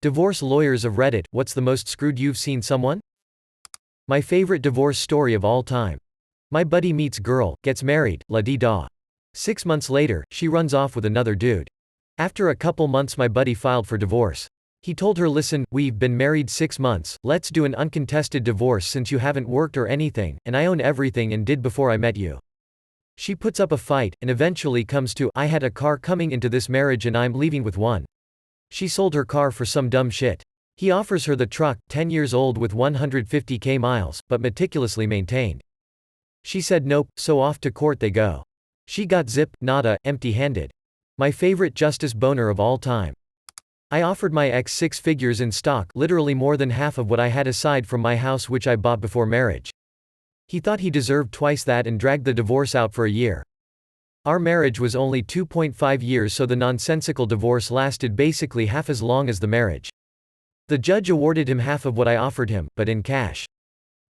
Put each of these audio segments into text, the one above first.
Divorce lawyers of Reddit, what's the most screwed you've seen someone? My favorite divorce story of all time. My buddy meets girl, gets married, la-di-da. 6 months later, she runs off with another dude. After a couple months my buddy filed for divorce. He told her, listen, we've been married 6 months, let's do an uncontested divorce since you haven't worked or anything, and I own everything and did before I met you. She puts up a fight, and eventually comes to, I had a car coming into this marriage and I'm leaving with one. She sold her car for some dumb shit. He offers her the truck, 10 years old with 150k miles, but meticulously maintained. She said nope, so off to court they go. She got zip, nada, empty-handed. My favorite justice boner of all time. I offered my ex 6 figures in stock, literally more than half of what I had aside from my house which I bought before marriage. He thought he deserved twice that and dragged the divorce out for a year. Our marriage was only 2.5 years, so the nonsensical divorce lasted basically half as long as the marriage. The judge awarded him half of what I offered him, but in cash.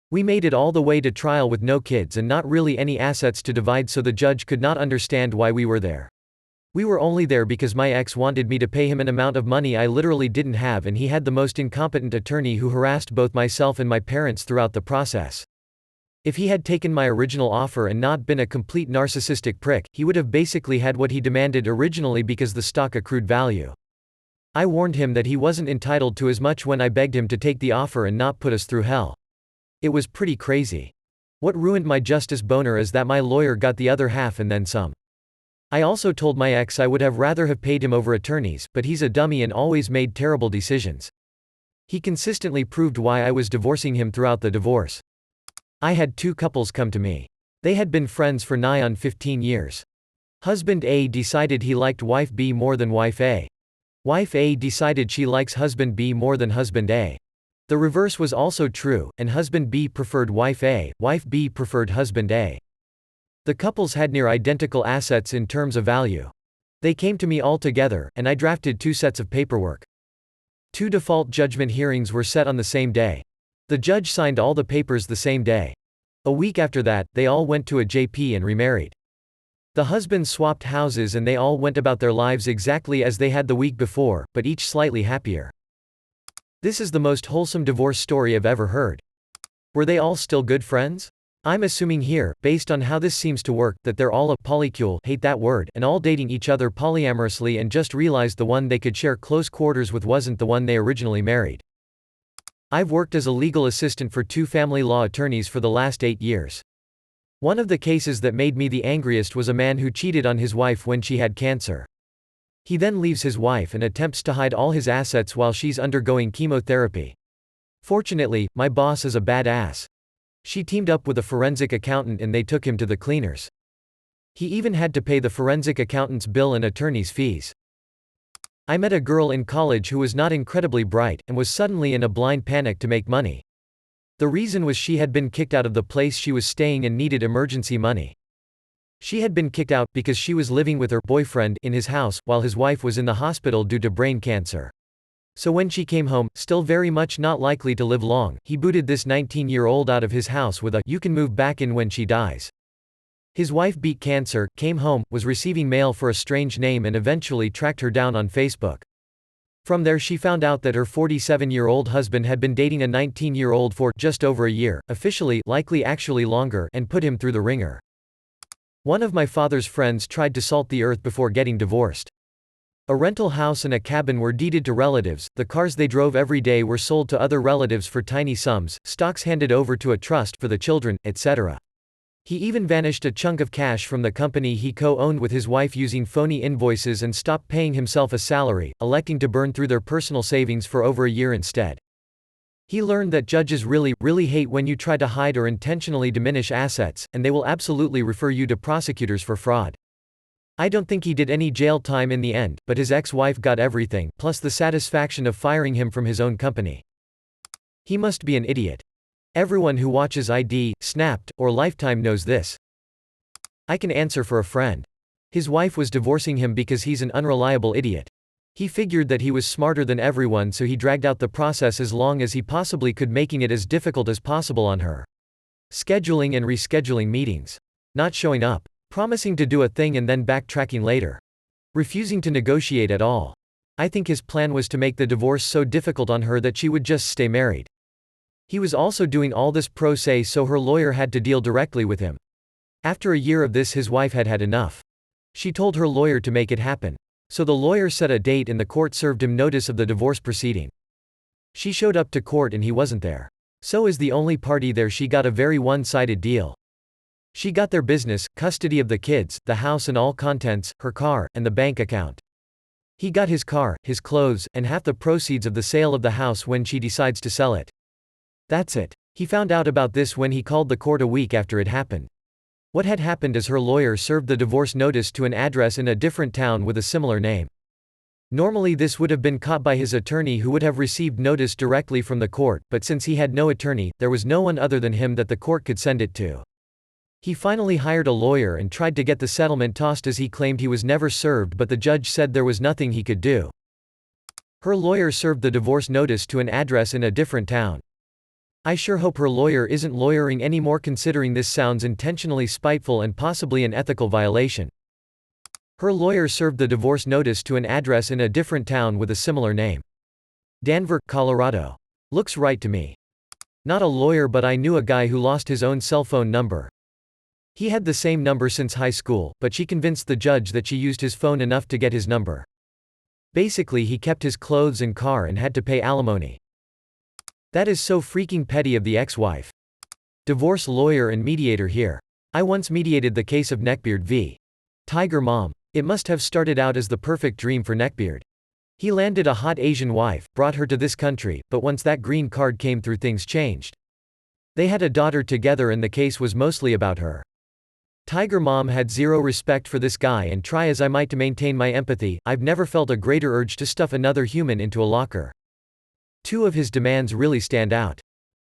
We made it all the way to trial with no kids and not really any assets to divide, so the judge could not understand why we were there. We were only there because my ex wanted me to pay him an amount of money I literally didn't have, and he had the most incompetent attorney who harassed both myself and my parents throughout the process. If he had taken my original offer and not been a complete narcissistic prick, he would have basically had what he demanded originally because the stock accrued value. I warned him that he wasn't entitled to as much when I begged him to take the offer and not put us through hell. It was pretty crazy. What ruined my justice boner is that my lawyer got the other half and then some. I also told my ex I would have rather have paid him over attorneys, but he's a dummy and always made terrible decisions. He consistently proved why I was divorcing him throughout the divorce. I had 2 couples come to me. They had been friends for nigh on 15 years. Husband A decided he liked wife B more than wife A. Wife A decided she likes husband B more than husband A. The reverse was also true, and husband B preferred wife A, wife B preferred husband A. The couples had near identical assets in terms of value. They came to me all together, and I drafted 2 sets of paperwork. 2 default judgment hearings were set on the same day. The judge signed all the papers the same day. A week after that, they all went to a JP and remarried. The husbands swapped houses and they all went about their lives exactly as they had the week before, but each slightly happier. This is the most wholesome divorce story I've ever heard. Were they all still good friends? I'm assuming here, based on how this seems to work, that they're all a polycule, hate that word, and all dating each other polyamorously and just realized the one they could share close quarters with wasn't the one they originally married. I've worked as a legal assistant for 2 family law attorneys for the last 8 years. One of the cases that made me the angriest was a man who cheated on his wife when she had cancer. He then leaves his wife and attempts to hide all his assets while she's undergoing chemotherapy. Fortunately, my boss is a badass. She teamed up with a forensic accountant and they took him to the cleaners. He even had to pay the forensic accountant's bill and attorney's fees. I met a girl in college who was not incredibly bright, and was suddenly in a blind panic to make money. The reason was she had been kicked out of the place she was staying and needed emergency money. She had been kicked out because she was living with her boyfriend in his house, while his wife was in the hospital due to brain cancer. So when she came home, still very much not likely to live long, he booted this 19-year-old out of his house with a, "You can move back in when she dies." His wife beat cancer, came home, was receiving mail for a strange name and eventually tracked her down on Facebook. From there she found out that her 47-year-old husband had been dating a 19-year-old for just over a year, officially, likely actually longer, and put him through the ringer. One of my father's friends tried to salt the earth before getting divorced. A rental house and a cabin were deeded to relatives, the cars they drove every day were sold to other relatives for tiny sums, stocks handed over to a trust for the children, etc. He even vanished a chunk of cash from the company he co-owned with his wife using phony invoices and stopped paying himself a salary, electing to burn through their personal savings for over a year instead. He learned that judges really hate when you try to hide or intentionally diminish assets, and they will absolutely refer you to prosecutors for fraud. I don't think he did any jail time in the end, but his ex-wife got everything, plus the satisfaction of firing him from his own company. He must be an idiot. Everyone who watches ID, Snapped, or Lifetime knows this. I can answer for a friend. His wife was divorcing him because he's an unreliable idiot. He figured that he was smarter than everyone, so he dragged out the process as long as he possibly could, making it as difficult as possible on her. Scheduling and rescheduling meetings. Not showing up. Promising to do a thing and then backtracking later. Refusing to negotiate at all. I think his plan was to make the divorce so difficult on her that she would just stay married. He was also doing all this pro se, so her lawyer had to deal directly with him. After a year of this, his wife had had enough. She told her lawyer to make it happen. So the lawyer set a date and the court served him notice of the divorce proceeding. She showed up to court and he wasn't there. So as the only party there, she got a very one-sided deal. She got their business, custody of the kids, the house and all contents, her car, and the bank account. He got his car, his clothes, and half the proceeds of the sale of the house when she decides to sell it. That's it. He found out about this when he called the court a week after it happened. What had happened is her lawyer served the divorce notice to an address in a different town with a similar name. Normally this would have been caught by his attorney, who would have received notice directly from the court, but since he had no attorney, there was no one other than him that the court could send it to. He finally hired a lawyer and tried to get the settlement tossed as he claimed he was never served, but the judge said there was nothing he could do. Her lawyer served the divorce notice to an address in a different town. I sure hope her lawyer isn't lawyering anymore, considering this sounds intentionally spiteful and possibly an ethical violation. Her lawyer served the divorce notice to an address in a different town with a similar name. Denver, Colorado. Looks right to me. Not a lawyer, but I knew a guy who lost his own cell phone number. He had the same number since high school, but she convinced the judge that she used his phone enough to get his number. Basically, he kept his clothes and car and had to pay alimony. That is so freaking petty of the ex-wife. Divorce lawyer and mediator here. I once mediated the case of Neckbeard v. Tiger Mom. It must have started out as the perfect dream for Neckbeard. He landed a hot Asian wife, brought her to this country, but once that green card came through, things changed. They had a daughter together and the case was mostly about her. Tiger Mom had zero respect for this guy, and try as I might to maintain my empathy, I've never felt a greater urge to stuff another human into a locker. Two of his demands really stand out.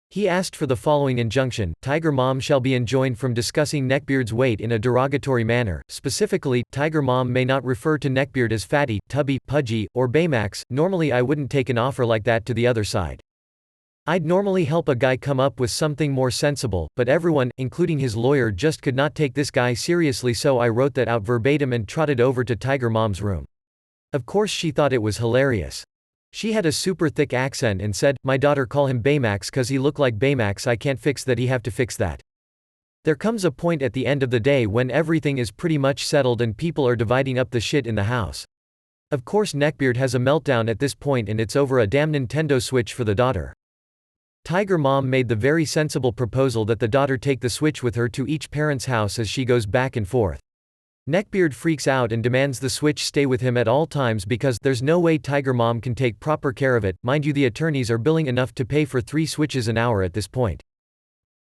He asked for the following injunction: Tiger Mom shall be enjoined from discussing Neckbeard's weight in a derogatory manner. Specifically, Tiger Mom may not refer to Neckbeard as fatty, tubby, pudgy, or Baymax. Normally I wouldn't take an offer like that to the other side. I'd normally help a guy come up with something more sensible, but everyone, including his lawyer, just could not take this guy seriously, so I wrote that out verbatim and trotted over to Tiger Mom's room. Of course she thought it was hilarious. She had a super thick accent and said, "My daughter call him Baymax cause he look like Baymax. I can't fix that, he have to fix that." There comes a point at the end of the day when everything is pretty much settled and people are dividing up the shit in the house. Of course Neckbeard has a meltdown at this point and it's over a damn Nintendo Switch for the daughter. Tiger Mom made the very sensible proposal that the daughter take the Switch with her to each parent's house as she goes back and forth. Neckbeard freaks out and demands the Switch stay with him at all times because there's no way Tiger Mom can take proper care of it. Mind you, the attorneys are billing enough to pay for 3 Switches an hour at this point.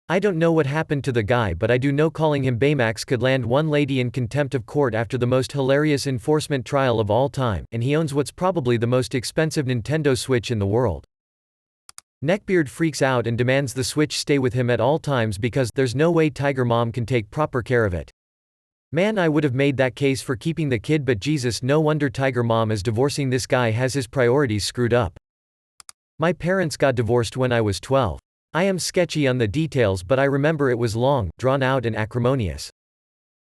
I don't know what happened to the guy, but I do know calling him Baymax could land one lady in contempt of court after the most hilarious enforcement trial of all time, and he owns what's probably the most expensive Nintendo Switch in the world. Neckbeard freaks out and demands the Switch stay with him at all times because there's no way Tiger Mom can take proper care of it. Man, I would have made that case for keeping the kid, but Jesus, no wonder Tiger Mom is divorcing this guy, has his priorities screwed up. My parents got divorced when I was 12. I am sketchy on the details, but I remember it was long, drawn out and acrimonious.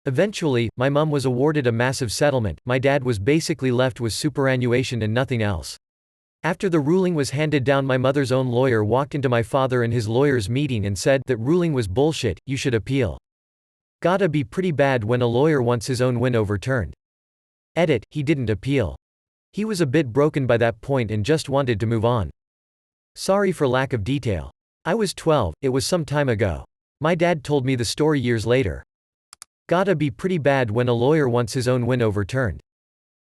Eventually, my mom was awarded a massive settlement. My dad was basically left with superannuation and nothing else. After the ruling was handed down, my mother's own lawyer walked into my father and his lawyer's meeting and said, "That ruling was bullshit, you should appeal." Gotta be pretty bad when a lawyer wants his own win overturned. Edit, he didn't appeal. He was a bit broken by that point and just wanted to move on. Sorry for lack of detail. I was 12, it was some time ago. My dad told me the story years later. Gotta be pretty bad when a lawyer wants his own win overturned.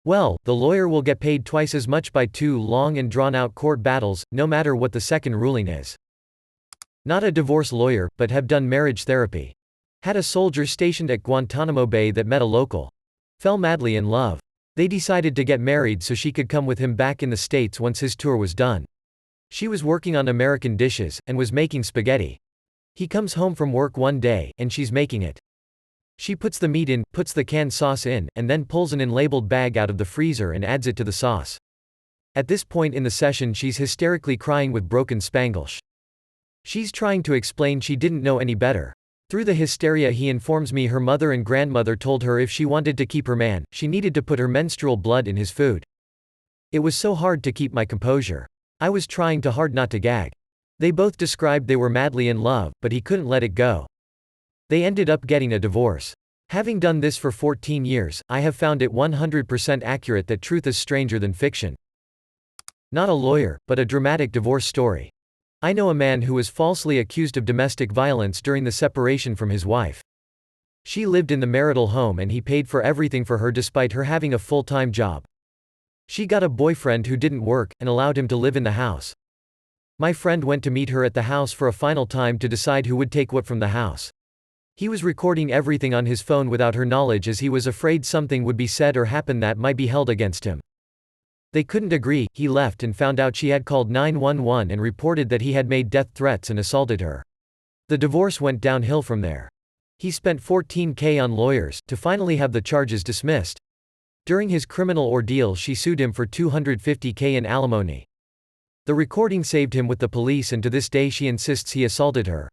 Well, the lawyer will get paid twice as much by 2 long and drawn-out court battles, no matter what the second ruling is. Not a divorce lawyer, but have done marriage therapy. Had a soldier stationed at Guantanamo Bay that met a local. Fell madly in love. They decided to get married so she could come with him back in the States once his tour was done. She was working on American dishes, and was making spaghetti. He comes home from work one day, and she's making it. She puts the meat in, puts the canned sauce in, and then pulls an unlabeled bag out of the freezer and adds it to the sauce. At this point in the session she's hysterically crying with broken Spanglish. She's trying to explain she didn't know any better. Through the hysteria he informs me her mother and grandmother told her if she wanted to keep her man, she needed to put her menstrual blood in his food. It was so hard to keep my composure. I was trying too hard not to gag. They both described they were madly in love, but he couldn't let it go. They ended up getting a divorce. Having done this for 14 years, I have found it 100% accurate that truth is stranger than fiction. Not a lawyer, but a dramatic divorce story. I know a man who was falsely accused of domestic violence during the separation from his wife. She lived in the marital home and he paid for everything for her despite her having a full-time job. She got a boyfriend who didn't work, and allowed him to live in the house. My friend went to meet her at the house for a final time to decide who would take what from the house. He was recording everything on his phone without her knowledge as he was afraid something would be said or happen that might be held against him. They couldn't agree. He left and found out she had called 911 and reported that he had made death threats and assaulted her. The divorce went downhill from there. He spent $14,000 on lawyers, to finally have the charges dismissed. During his criminal ordeal she sued him for $250,000 in alimony. The recording saved him with the police and to this day she insists he assaulted her.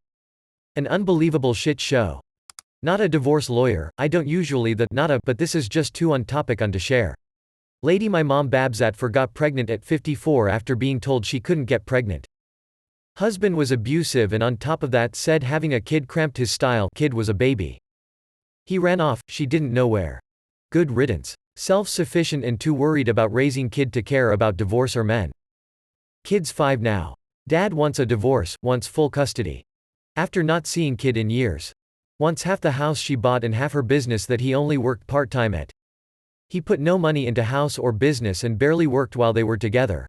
An unbelievable shit show. Not a divorce lawyer, I don't usually but this is just too on topic to share. Lady my mom Babsat got pregnant at 54 after being told she couldn't get pregnant. Husband was abusive and on top of that said having a kid cramped his style. Kid was a baby. He ran off, she didn't know where. Good riddance. Self-sufficient and too worried about raising kid to care about divorce or men. Kid's 5 now. Dad wants a divorce, wants full custody. After not seeing kid in years. Wants half the house she bought and half her business that he only worked part-time at. He put no money into house or business and barely worked while they were together.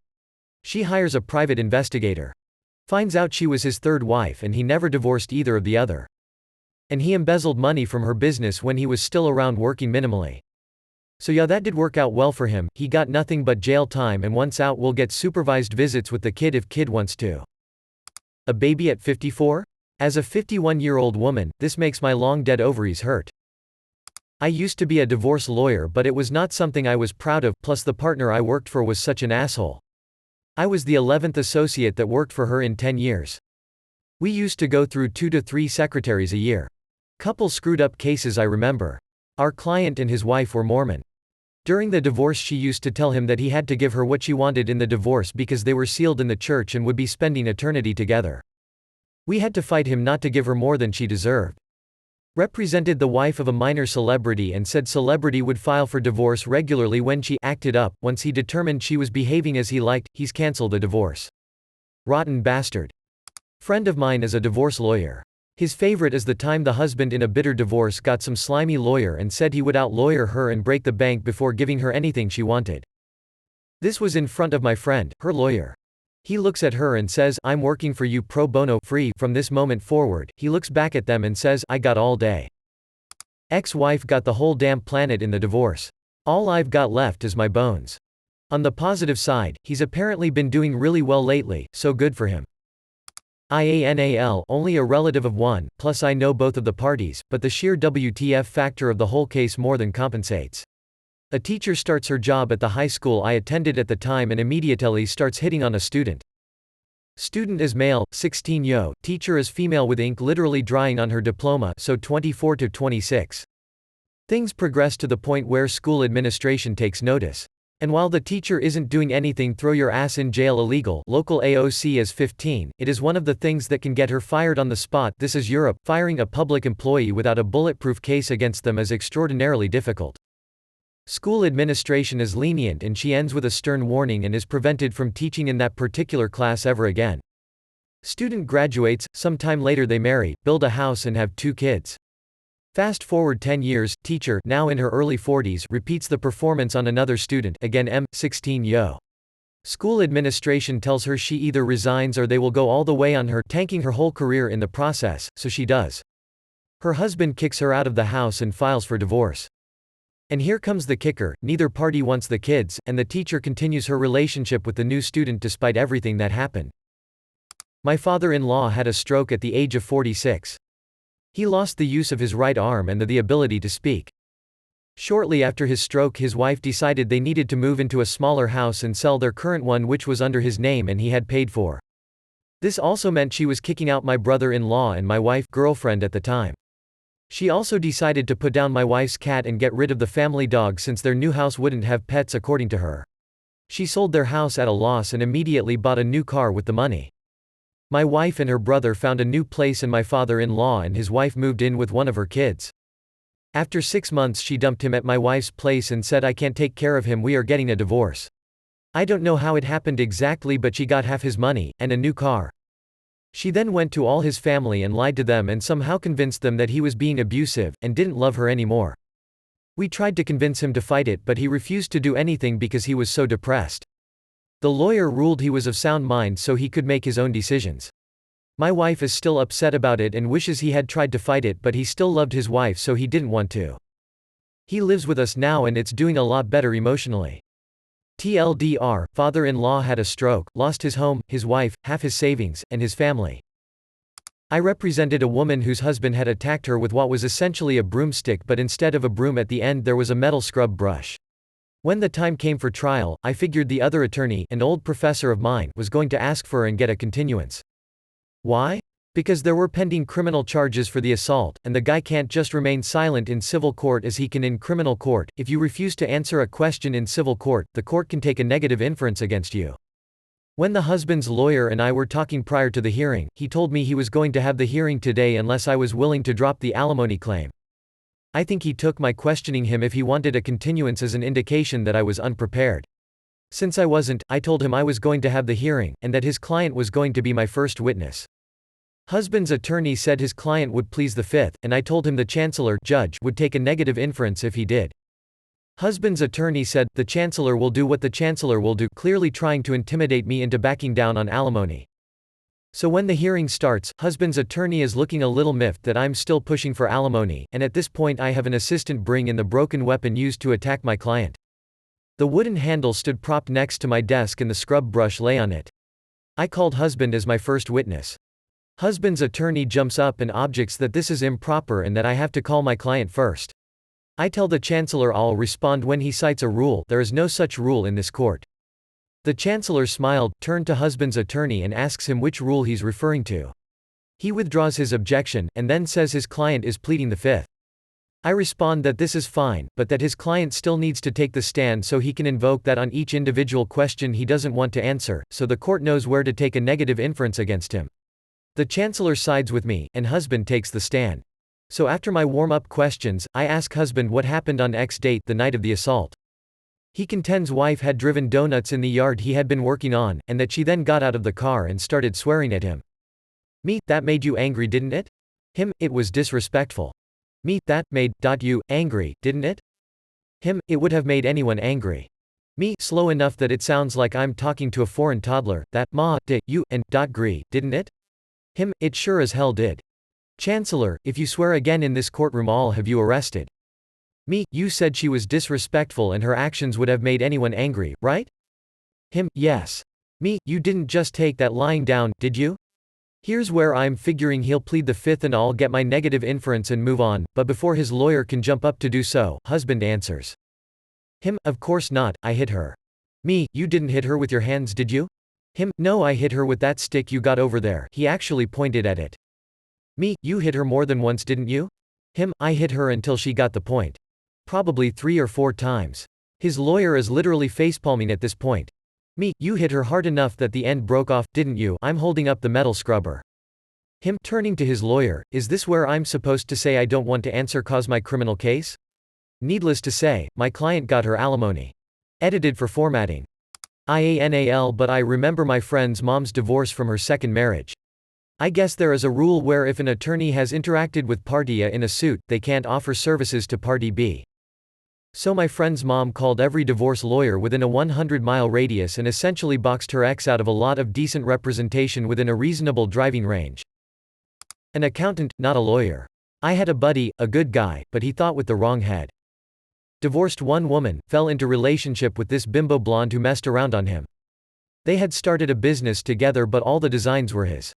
She hires a private investigator. Finds out she was his third wife and he never divorced either of the other. And he embezzled money from her business when he was still around working minimally. So yeah, that did work out well for him. He got nothing but jail time and once out will get supervised visits with the kid if kid wants to. A baby at 54? As a 51-year-old woman, this makes my long dead ovaries hurt. I used to be a divorce lawyer but it was not something I was proud of, plus the partner I worked for was such an asshole. I was the 11th associate that worked for her in 10 years. We used to go through 2 to 3 secretaries a year. Couple screwed up cases I remember. Our client and his wife were Mormon. During the divorce she used to tell him that he had to give her what she wanted in the divorce because they were sealed in the church and would be spending eternity together. We had to fight him not to give her more than she deserved. Represented the wife of a minor celebrity and said celebrity would file for divorce regularly when she acted up. Once he determined she was behaving as he liked, he's cancelled the divorce. Rotten bastard. Friend of mine is a divorce lawyer. His favorite is the time the husband in a bitter divorce got some slimy lawyer and said he would out-lawyer her and break the bank before giving her anything she wanted. This was in front of my friend, her lawyer. He looks at her and says, "I'm working for you pro bono, free, from this moment forward." He looks back at them and says, "I got all day." Ex-wife got the whole damn planet in the divorce. All I've got left is my bones. On the positive side, he's apparently been doing really well lately, so good for him. IANAL, only a relative of one, plus I know both of the parties, but the sheer WTF factor of the whole case more than compensates. A teacher starts her job at the high school I attended at the time and immediately starts hitting on a student. Student is male, 16 yo, teacher is female with ink literally drying on her diploma, so 24 to 26. Things progress to the point where school administration takes notice. And while the teacher isn't doing anything throw your ass in jail illegal, local AOC is 15, it is one of the things that can get her fired on the spot. This is Europe, firing a public employee without a bulletproof case against them is extraordinarily difficult. School administration is lenient and she ends with a stern warning and is prevented from teaching in that particular class ever again. Student graduates, sometime later they marry, build a house and have 2 kids. Fast forward 10 years, teacher, now in her early 40s, repeats the performance on another student, again M, 16 yo. School administration tells her she either resigns or they will go all the way on her, tanking her whole career in the process, so she does. Her husband kicks her out of the house and files for divorce. And here comes the kicker, neither party wants the kids, and the teacher continues her relationship with the new student despite everything that happened. My father-in-law had a stroke at the age of 46. He lost the use of his right arm and the ability to speak. Shortly after his stroke his wife decided they needed to move into a smaller house and sell their current one which was under his name and he had paid for. This also meant she was kicking out my brother-in-law and my wife, girlfriend at the time. She also decided to put down my wife's cat and get rid of the family dog since their new house wouldn't have pets according to her. She sold their house at a loss and immediately bought a new car with the money. My wife and her brother found a new place and my father-in-law and his wife moved in with one of her kids. After 6 months she dumped him at my wife's place and said I can't take care of him, we are getting a divorce. I don't know how it happened exactly, but she got half his money, and a new car. She then went to all his family and lied to them and somehow convinced them that he was being abusive, and didn't love her anymore. We tried to convince him to fight it, but he refused to do anything because he was so depressed. The lawyer ruled he was of sound mind so he could make his own decisions. My wife is still upset about it and wishes he had tried to fight it, but he still loved his wife so he didn't want to. He lives with us now and it's doing a lot better emotionally. TLDR, father-in-law had a stroke, lost his home, his wife, half his savings, and his family. I represented a woman whose husband had attacked her with what was essentially a broomstick, but instead of a broom at the end there was a metal scrub brush. When the time came for trial, I figured the other attorney, an old professor of mine, was going to ask for and get a continuance. Why? Because there were pending criminal charges for the assault, and the guy can't just remain silent in civil court as he can in criminal court. If you refuse to answer a question in civil court, the court can take a negative inference against you. When the husband's lawyer and I were talking prior to the hearing, he told me he was going to have the hearing today unless I was willing to drop the alimony claim. I think he took my questioning him if he wanted a continuance as an indication that I was unprepared. Since I wasn't, I told him I was going to have the hearing, and that his client was going to be my first witness. Husband's attorney said his client would please the fifth, and I told him the chancellor judge would take a negative inference if he did. Husband's attorney said, the chancellor will do what the chancellor will do, clearly trying to intimidate me into backing down on alimony. So when the hearing starts, husband's attorney is looking a little miffed that I'm still pushing for alimony, and at this point I have an assistant bring in the broken weapon used to attack my client. The wooden handle stood propped next to my desk and the scrub brush lay on it. I called husband as my first witness. Husband's attorney jumps up and objects that this is improper and that I have to call my client first. I tell the chancellor I'll respond when he cites a rule. There is no such rule in this court. The chancellor smiled, turned to husband's attorney and asks him which rule he's referring to. He withdraws his objection, and then says his client is pleading the fifth. I respond that this is fine, but that his client still needs to take the stand so he can invoke that on each individual question he doesn't want to answer, so the court knows where to take a negative inference against him. The chancellor sides with me, and husband takes the stand. So after my warm-up questions, I ask husband what happened on X date, the night of the assault. He contends wife had driven donuts in the yard he had been working on, and that she then got out of the car and started swearing at him. Me, that made you angry, didn't it? Him, it was disrespectful. Me, that made you angry, didn't it? Him, it would have made anyone angry. Me, slow enough that it sounds like I'm talking to a foreign toddler, that you and agree, didn't it? Him, it sure as hell did. Chancellor, if you swear again in this courtroom I'll have you arrested. Me, you said she was disrespectful and her actions would have made anyone angry, right? Him, yes. Me, you didn't just take that lying down, did you? Here's where I'm figuring he'll plead the fifth and I'll get my negative inference and move on, but before his lawyer can jump up to do so, husband answers. Him, of course not, I hit her. Me, you didn't hit her with your hands, did you? Him, no, I hit her with that stick you got over there. He actually pointed at it. Me, you hit her more than once, didn't you? Him, I hit her until she got the point. Probably 3 or 4 times. His lawyer is literally facepalming at this point. Me, you hit her hard enough that the end broke off, didn't you? I'm holding up the metal scrubber. Him, turning to his lawyer, is this where I'm supposed to say I don't want to answer cause my criminal case? Needless to say, my client got her alimony. Edited for formatting. IANAL, but I remember my friend's mom's divorce from her second marriage. I guess there is a rule where if an attorney has interacted with Party A in a suit, they can't offer services to Party B. So my friend's mom called every divorce lawyer within a 100-mile radius and essentially boxed her ex out of a lot of decent representation within a reasonable driving range. An accountant, not a lawyer. I had a buddy, a good guy, but he thought with the wrong head. Divorced one woman, fell into relationship with this bimbo blonde who messed around on him. They had started a business together but all the designs were his.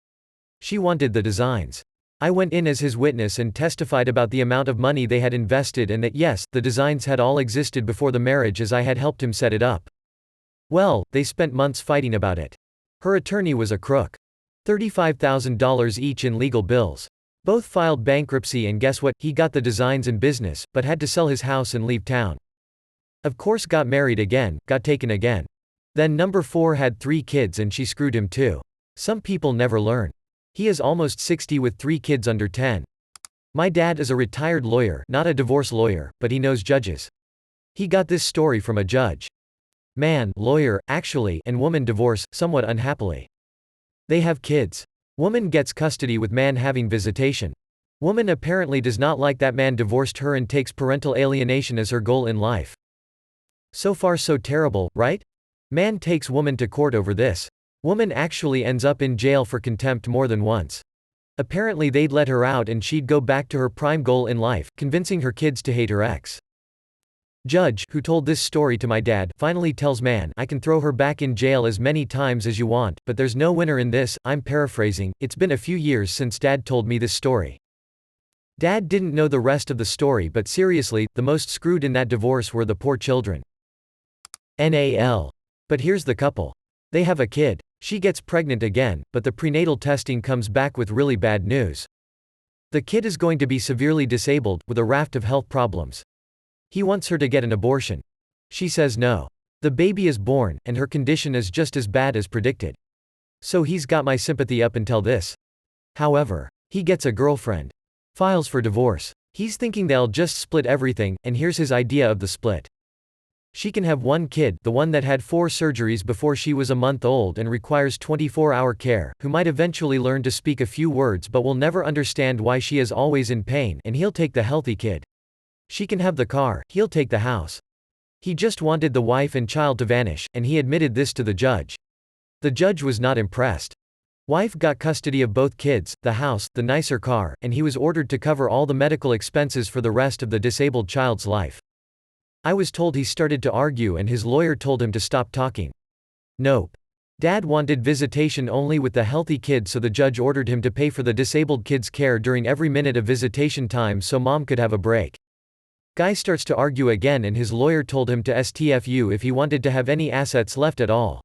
She wanted the designs. I went in as his witness and testified about the amount of money they had invested and that yes, the designs had all existed before the marriage as I had helped him set it up. Well, they spent months fighting about it. Her attorney was a crook. $35,000 each in legal bills. Both filed bankruptcy and guess what, he got the designs and business, but had to sell his house and leave town. Of course got married again, got taken again. Then number 4 had 3 kids and she screwed him too. Some people never learn. He is almost 60 with 3 kids under 10. My dad is a retired lawyer, not a divorce lawyer, but he knows judges. He got this story from a judge. Man, lawyer, actually, and woman divorce, somewhat unhappily. They have kids. Woman gets custody with man having visitation. Woman apparently does not like that man divorced her and takes parental alienation as her goal in life. So far so terrible, right? Man takes woman to court over this. Woman actually ends up in jail for contempt more than once. Apparently they'd let her out and she'd go back to her prime goal in life, convincing her kids to hate her ex. Judge, who told this story to my dad, finally tells man, I can throw her back in jail as many times as you want, but there's no winner in this. I'm paraphrasing, it's been a few years since dad told me this story. Dad didn't know the rest of the story, but seriously, the most screwed in that divorce were the poor children. NAL. But here's the couple. They have a kid. She gets pregnant again, but the prenatal testing comes back with really bad news. The kid is going to be severely disabled, with a raft of health problems. He wants her to get an abortion. She says no. The baby is born, and her condition is just as bad as predicted. So he's got my sympathy up until this. However, he gets a girlfriend. Files for divorce. He's thinking they'll just split everything, and here's his idea of the split. She can have one kid, the one that had 4 surgeries before she was a month old and requires 24-hour care, who might eventually learn to speak a few words but will never understand why she is always in pain, and he'll take the healthy kid. She can have the car, he'll take the house. He just wanted the wife and child to vanish, and he admitted this to the judge. The judge was not impressed. Wife got custody of both kids, the house, the nicer car, and he was ordered to cover all the medical expenses for the rest of the disabled child's life. I was told he started to argue and his lawyer told him to stop talking. Nope. Dad wanted visitation only with the healthy kid, so the judge ordered him to pay for the disabled kid's care during every minute of visitation time so mom could have a break. Guy starts to argue again and his lawyer told him to STFU if he wanted to have any assets left at all.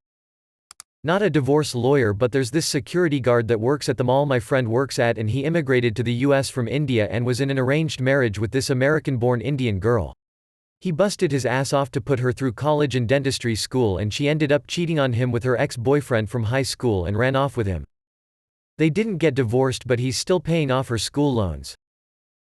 Not a divorce lawyer, but there's this security guard that works at the mall my friend works at, and he immigrated to the US from India and was in an arranged marriage with this American-born Indian girl. He busted his ass off to put her through college and dentistry school, and she ended up cheating on him with her ex-boyfriend from high school and ran off with him. They didn't get divorced, but he's still paying off her school loans.